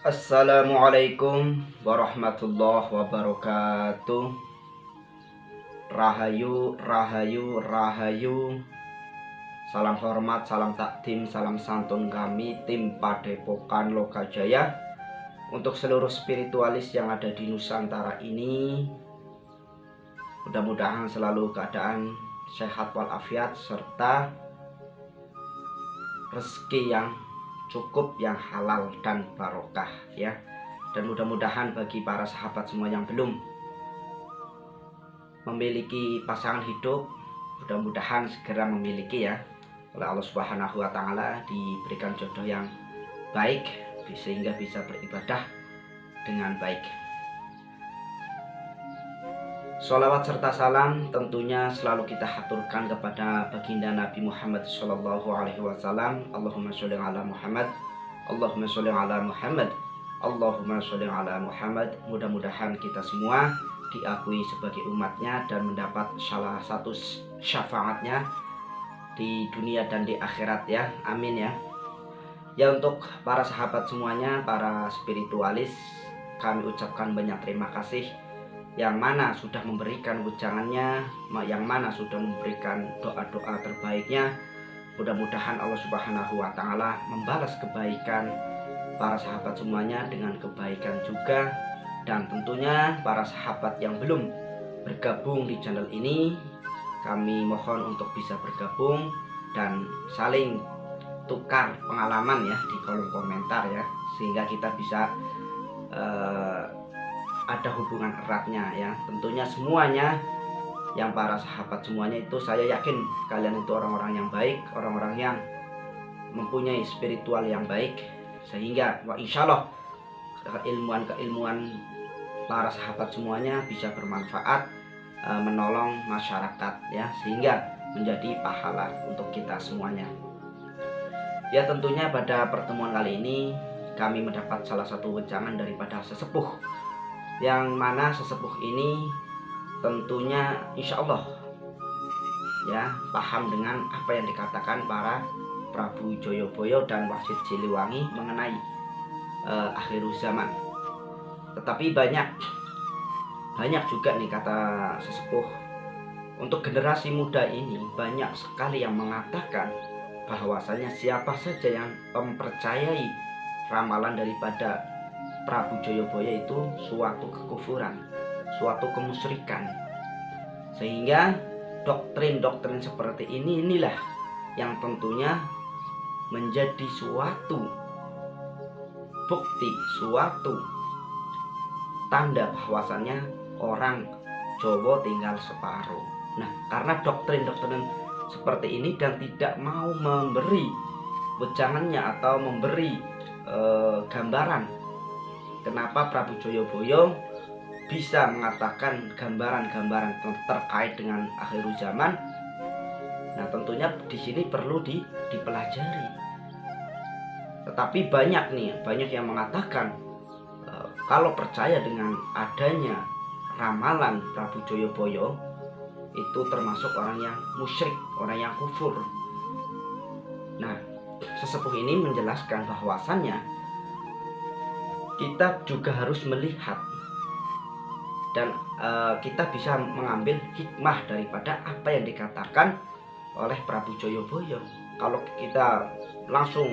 Assalamualaikum warahmatullahi wabarakatuh. Rahayu, rahayu, rahayu. Salam hormat, salam takdim, salam santun kami tim Padepokan Lokajaya untuk seluruh spiritualis yang ada di Nusantara ini. Mudah-mudahan selalu keadaan sehat walafiat serta rezeki yang cukup, yang halal dan barokah ya. Dan mudah-mudahan bagi para sahabat semua yang belum memiliki pasangan hidup, mudah-mudahan segera memiliki ya. Oleh Allah Subhanahu wa taala diberikan jodoh yang baik sehingga bisa beribadah dengan baik. Sholawat serta salam tentunya selalu kita haturkan kepada baginda Nabi Muhammad Shallallahu Alaihi Wasallam. Allahumma sholli ala Muhammad, Allahumma sholli ala Muhammad, Allahumma sholli ala Muhammad. Mudah-mudahan kita semua diakui sebagai umatnya dan mendapat salah satu syafaatnya di dunia dan di akhirat ya. Amin ya. Ya, untuk para sahabat semuanya, para spiritualis, kami ucapkan banyak terima kasih yang mana sudah memberikan wejangannya, yang mana sudah memberikan doa-doa terbaiknya. Mudah-mudahan Allah Subhanahu wa taala membalas kebaikan para sahabat semuanya dengan kebaikan juga. Dan tentunya para sahabat yang belum bergabung di channel ini, kami mohon untuk bisa bergabung dan saling tukar pengalaman ya di kolom komentar ya, sehingga kita bisa ada hubungan eratnya ya. Tentunya semuanya yang para sahabat semuanya itu saya yakin kalian itu orang-orang yang baik, orang-orang yang mempunyai spiritual yang baik, sehingga insya Allah keilmuan para sahabat semuanya bisa bermanfaat, menolong masyarakat ya, sehingga menjadi pahala untuk kita semuanya. Ya, tentunya pada pertemuan kali ini kami mendapat salah satu wejangan daripada sesepuh, yang mana sesepuh ini tentunya insya Allah ya paham dengan apa yang dikatakan para Prabu Joyoboyo dan Wasit Siliwangi mengenai akhirul zaman. Tetapi banyak juga nih kata sesepuh, untuk generasi muda ini banyak sekali yang mengatakan bahwasanya siapa saja yang mempercayai ramalan daripada Prabu Joyoboyo itu suatu kekufuran, suatu kemusyrikan. Sehingga doktrin-doktrin seperti inilah yang tentunya menjadi suatu bukti, suatu tanda bahwasannya orang Jawa tinggal separuh. Nah, karena doktrin-doktrin seperti ini dan tidak mau memberi wejangannya atau memberi gambaran kenapa Prabu Joyoboyo bisa mengatakan gambaran-gambaran terkait dengan akhirul zaman. Nah, tentunya di sini perlu dipelajari. Tetapi banyak yang mengatakan kalau percaya dengan adanya ramalan Prabu Joyoboyo itu termasuk orang yang musyrik, orang yang kufur. Nah, sesepuh ini menjelaskan bahwasannya kita juga harus melihat dan kita bisa mengambil hikmah daripada apa yang dikatakan oleh Prabu Joyoboyo. Kalau kita langsung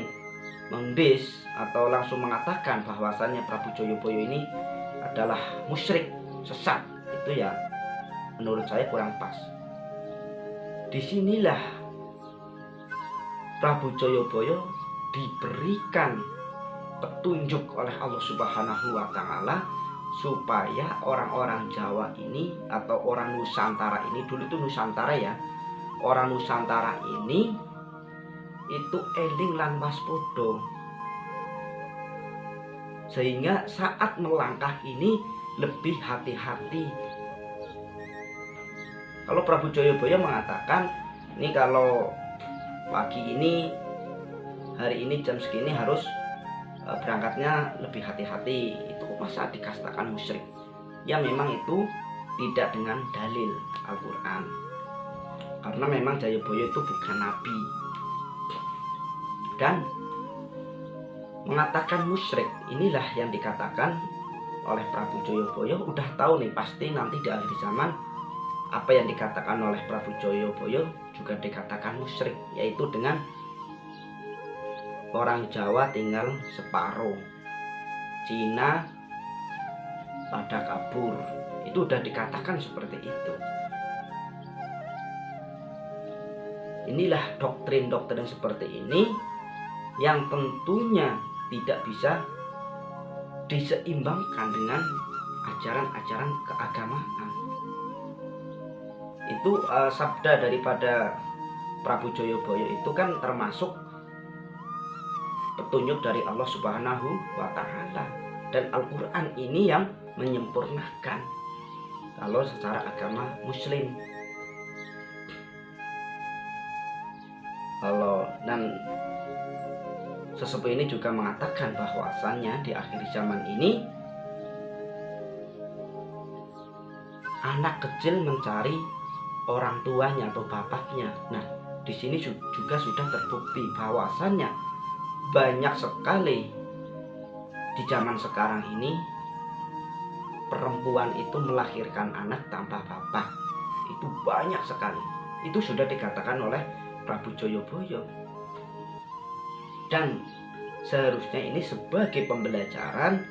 membis atau langsung mengatakan bahwasannya Prabu Joyoboyo ini adalah musyrik, sesat, itu ya menurut saya kurang pas. Disinilah Prabu Joyoboyo diberikan petunjuk oleh Allah Subhanahu wa taala supaya orang-orang Jawa ini atau orang Nusantara ini, dulu itu Nusantara ya, orang Nusantara ini itu eling lan waspada, sehingga saat melangkah ini lebih hati-hati. Kalau Prabu Joyoboyo mengatakan ini kalau pagi ini, hari ini jam segini harus berangkatnya lebih hati-hati, itu masa dikatakan musyrik? Ya memang itu tidak dengan dalil Al-Quran, karena memang Joyoboyo itu bukan nabi. Dan mengatakan musyrik. Inilah yang dikatakan oleh Prabu Joyoboyo. Udah tahu nih pasti nanti di akhir zaman apa yang dikatakan oleh Prabu Joyoboyo juga dikatakan musyrik, yaitu dengan orang Jawa tinggal separuh, Cina pada kabur. Itu udah dikatakan seperti itu. Inilah doktrin-doktrin seperti ini yang tentunya tidak bisa diseimbangkan dengan ajaran-ajaran keagamaan. Itu sabda daripada Prabu Joyoboyo itu kan termasuk petunjuk dari Allah Subhanahu wa Ta'ala, dan Al-Quran ini yang menyempurnakan kalau secara agama Muslim. Dan sesepuh ini juga mengatakan bahwasannya di akhir zaman ini anak kecil mencari orang tuanya atau bapaknya. Nah, di sini juga sudah terbukti bahwasannya banyak sekali di zaman sekarang ini perempuan itu melahirkan anak tanpa bapak. Itu banyak sekali. Itu sudah dikatakan oleh Prabu Joyoboyo. Dan seharusnya ini sebagai pembelajaran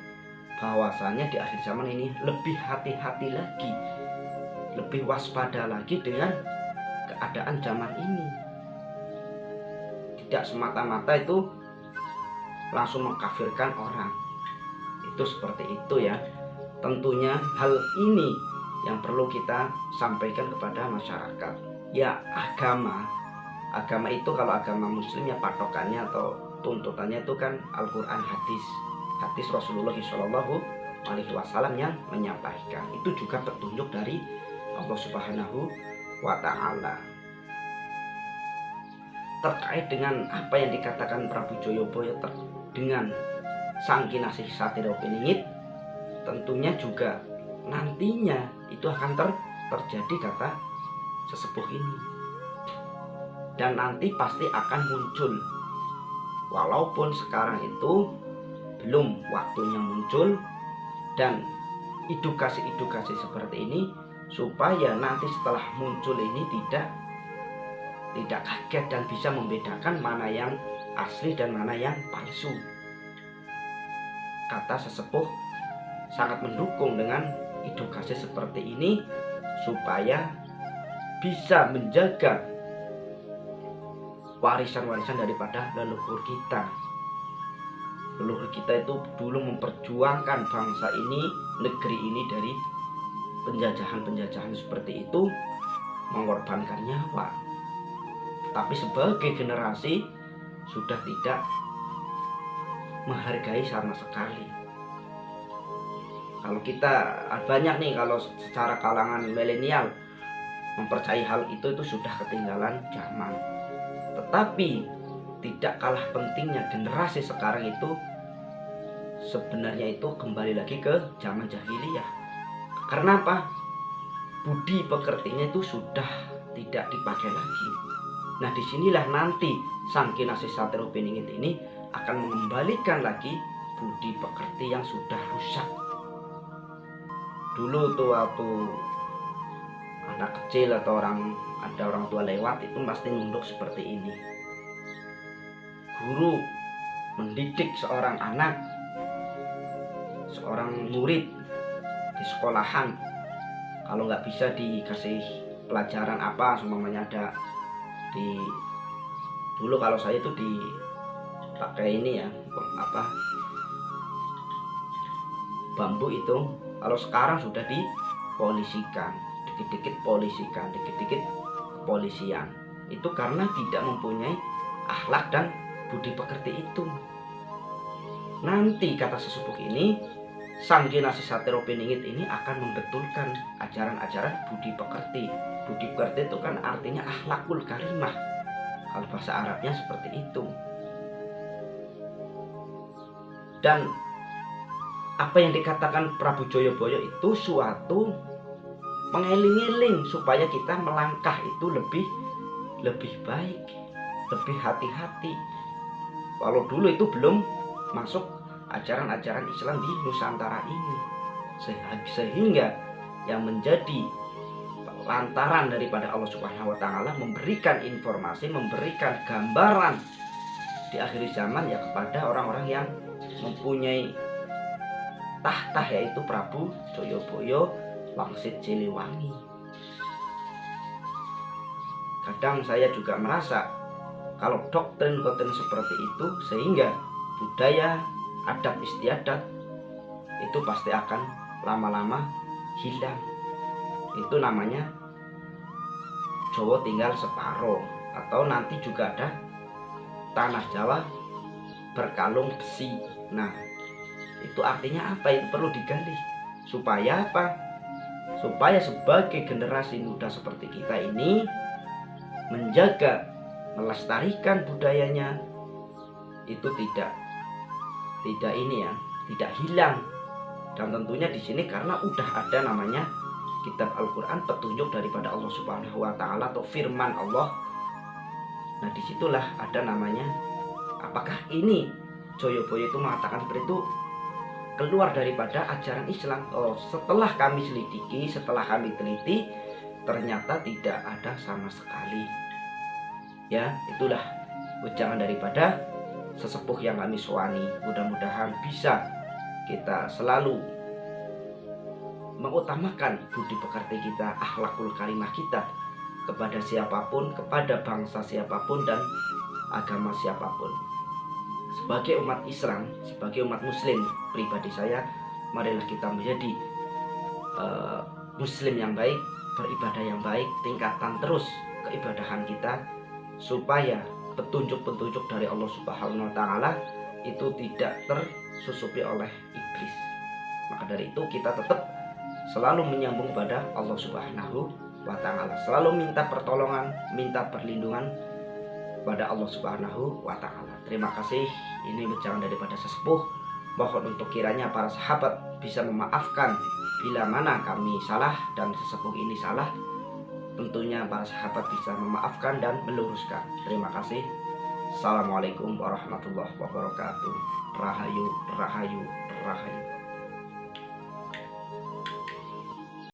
bahwasannya di akhir zaman ini lebih hati-hati lagi, lebih waspada lagi dengan keadaan zaman ini. Tidak semata-mata itu langsung mengkafirkan orang. Itu seperti itu ya. Tentunya hal ini yang perlu kita sampaikan kepada masyarakat. Ya, agama itu kalau agama Muslim ya patokannya atau tuntutannya itu kan Al-Quran, hadis Rasulullah SAW yang menyampaikan. Itu juga petunjuk dari Allah Subhanahu wa Ta'ala. Terkait dengan apa yang dikatakan Prabu Joyoboyo dengan Sang Kinasih Satrio Piningit, tentunya juga nantinya itu akan terjadi kata sesepuh ini, dan nanti pasti akan muncul, walaupun sekarang itu belum waktunya muncul, dan edukasi-edukasi seperti ini supaya nanti setelah muncul ini tidak kaget dan bisa membedakan mana yang asli dan mana yang palsu. Kata sesepuh sangat mendukung dengan edukasi seperti ini supaya bisa menjaga warisan-warisan daripada leluhur kita. Leluhur kita itu dulu memperjuangkan bangsa ini, negeri ini dari penjajahan-penjajahan seperti itu, mengorbankan nyawa. Tapi sebagai generasi sudah tidak menghargai sama sekali. Kalau kita banyak nih, kalau secara kalangan milenial mempercayai hal itu sudah ketinggalan zaman. Tetapi tidak kalah pentingnya generasi sekarang itu sebenarnya itu kembali lagi ke zaman jahiliyah. Karena apa? Budi pekertinya itu sudah tidak dipakai lagi. Nah, disinilah nanti Sang Kinasih Satrio Piningit ini akan mengembalikan lagi budi pekerti yang sudah rusak. Dulu tuh waktu anak kecil atau ada orang tua lewat itu pasti nunduk seperti ini. Guru mendidik seorang anak, seorang murid di sekolahan, kalau nggak bisa dikasih pelajaran apa, semuanya ada di dulu kalau saya itu dipakai ini ya, bambu itu. Kalau sekarang sudah dipolisikan, dikit-dikit polisikan, dikit-dikit kepolisian. Itu karena tidak mempunyai akhlak dan budi pekerti itu. Nanti kata sesepuh ini, Sang Kinasih Satrio Piningit ini akan membetulkan ajaran-ajaran budi pekerti. Budi pekerti itu kan artinya akhlakul karimah. Kalau bahasa Arabnya seperti itu. Dan apa yang dikatakan Prabu Joyoboyo itu suatu mengeling-eling supaya kita melangkah itu lebih baik, lebih hati-hati. Kalau dulu itu belum masuk ajaran-ajaran Islam di Nusantara ini, sehingga yang menjadi lantaran daripada Allah Subhanahu wa taala memberikan informasi, memberikan gambaran di akhir zaman ya kepada orang-orang yang mempunyai tahta, yaitu Prabu Joyoboyo Wangsit Siliwangi. Kadang saya juga merasa kalau doktrin-doktrin seperti itu, sehingga budaya, adat istiadat itu pasti akan lama-lama hilang. Itu namanya Jawa tinggal separuh, atau nanti juga ada tanah Jawa berkalung besi. Nah, itu artinya apa? Itu perlu digali. Supaya apa? Supaya sebagai generasi muda seperti kita ini menjaga, melestarikan budayanya, itu tidak hilang. Dan tentunya di sini karena udah ada namanya kitab Al-Quran, petunjuk daripada Allah Subhanahu wa taala atau firman Allah. Nah, disitulah ada namanya, apakah ini Joyoboyo itu mengatakan seperti itu keluar daripada ajaran Islam? Oh, setelah kami selidiki, setelah kami teliti, ternyata tidak ada sama sekali. Ya, itulah ujangan daripada sesepuh yang kami soani. Mudah-mudahan bisa kita selalu mengutamakan budi pekerti kita, akhlakul karimah kita kepada siapapun, kepada bangsa siapapun dan agama siapapun. Sebagai umat Islam, sebagai umat muslim, pribadi saya, marilah kita menjadi muslim yang baik, beribadah yang baik, tingkatkan terus keibadahan kita supaya petunjuk-petunjuk dari Allah Subhanahu wa taala itu tidak tersusupi oleh iblis. Maka dari itu kita tetap selalu menyambung pada Allah Subhanahu wa taala, selalu minta pertolongan, minta perlindungan pada Allah Subhanahu wa taala. Terima kasih. Ini ucapan daripada sesepuh. Mohon untuk kiranya para sahabat bisa memaafkan bila mana kami salah dan sesepuh ini salah. Tentunya para sahabat bisa memaafkan dan meluruskan. Terima kasih. Assalamualaikum warahmatullahi wabarakatuh. Rahayu, rahayu, rahayu.